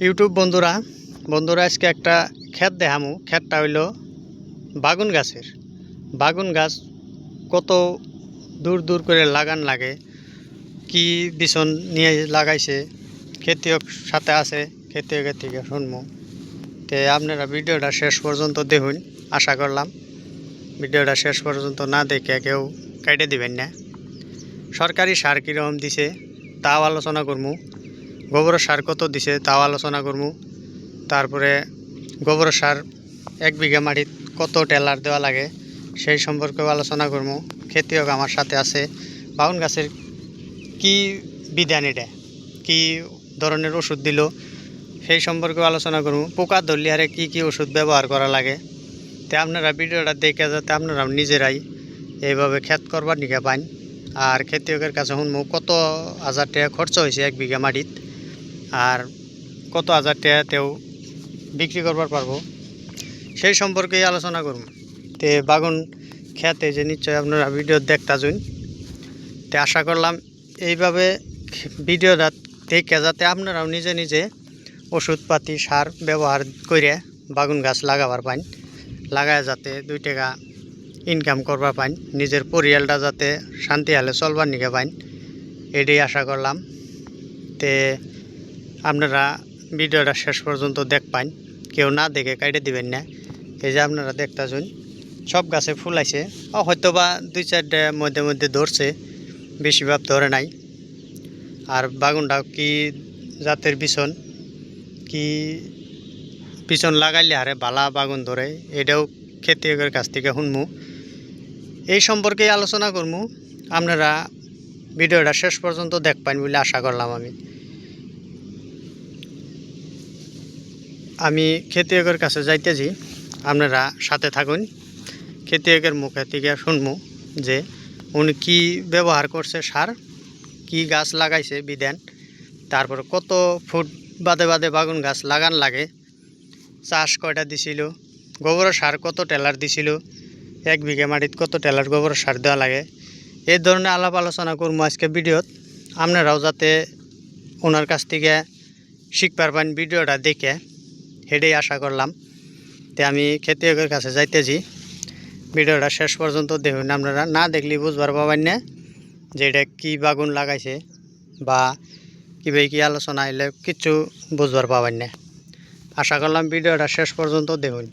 YouTube বন্ধুরা বন্ধুরা আজকে একটা ক্ষেত দেখামু। ক্ষেতটা হইল বাগুন গাছের। বাগুন গাছ কত দূর দূর করে লাগান লাগে, কি বিছন নিয়ে লাগাইছে, খেতিয়ক সাথে আছে, খেতিয়কের থেকে শুনবো। তে আপনারা ভিডিওটা শেষ পর্যন্ত দেখুন। আশা করলাম ভিডিওটা শেষ পর্যন্ত না দেখে কেউ কেটে দিবেন না। সরকারি সার কীরকম দিছে তাও আলোচনা করবো। গোবর সার কত দিছে তাও আলোচনা করবো। তারপরে গোবর সার 1 বিঘা মাটিত কত টেলার দেওয়া লাগে সেই সম্পর্কেও আলোচনা করবো। খেতিয়ক আমার সাথে আছে। বাগুন গাছের কি বিধান, এটা কি ধরনের ওষুধ দিল সেই সম্পর্কেও আলোচনা করবো। পোকা ধরলে আরে কি কি ওষুধ ব্যবহার করা লাগে। তো আপনারা ভিডিওটা দেখে যাতে আপনারা নিজেরাই এইভাবে ক্ষেত করবার নিকে পান। আর খেতিয়কের কাছে শুনবো কত হাজার টাকা খরচ হয়েছে 1 বিঘা মাটিত, আর কত হাজার টাকাতেও বিক্রি করবার পারবো সেই সম্পর্কেই আলোচনা করব। তে বাগুন খেতে যে নিশ্চয় আপনারা ভিডিও দেখতে যান। তে আশা করলাম এইভাবে ভিডিওটা দেখে যাতে আপনারাও নিজে নিজে ওষুধপাতি সার ব্যবহার করে বাগুন গাছ লাগাবার পান, লাগায় যাতে 2 টাকা ইনকাম করবার পান, নিজের পরিয়ালটা যাতে শান্তি হালে চলবার নিকে পান, এটাই আশা করলাম। তে আপনারা ভিডিওটা শেষ পর্যন্ত দেখ পান, কেউ না দেখে কাটে দিবেন না। এই যে আপনারা দেখতে শুন সব গাছে ফুল আছে, হয়তো বা 2-4টা মধ্যে মধ্যে ধরছে, বেশিরভাগ ধরে নাই। আর বাগুনটা কি জাতের বিছন, কি বিছন লাগাইলে আরে বালা বাগুন ধরে, এটাও খেতিয়কের কাছ থেকে শুনমু। এই সম্পর্কে আলোচনা করবো। আপনারা ভিডিওটা শেষ পর্যন্ত দেখ পান বলে আশা করলাম। আমি খেতিয়কের কাছে যাইতেছি, আপনারা সাথে থাকুন। খেতিয়কের মুখে থেকে শুনবো যে উনি কি ব্যবহার করছে সার, কি গাছ লাগাইছে বিধান, তারপর কত ফুট বাদে বাদে বাগুন গাছ লাগান লাগে, চাষ কয়টা দিছিল, গোবর সার কত টেলার দিছিল, 1 বিঘা মাটিত কত টেলার গোবর সার দেওয়া লাগে। এই ধরনের আলাপ আলোচনা করবো আজকে ভিডিওত। আপনারাও যাতে ওনার কাছ থেকে শিখবার পান ভিডিওটা দেখে, সেটাই আশা করলাম। তে আমি খেতিয়কের কাছে যাইতেছি, ভিডিওটা শেষ পর্যন্ত দেখুন। আপনারা না দেখলে বুঝবার পাবেন না যে এটা কী বাগুন লাগাইছে বা কীভাবে কী আলোচনা এলে কিচ্ছু বুঝবার পাবেন না। আশা করলাম ভিডিওটা শেষ পর্যন্ত দেখুন।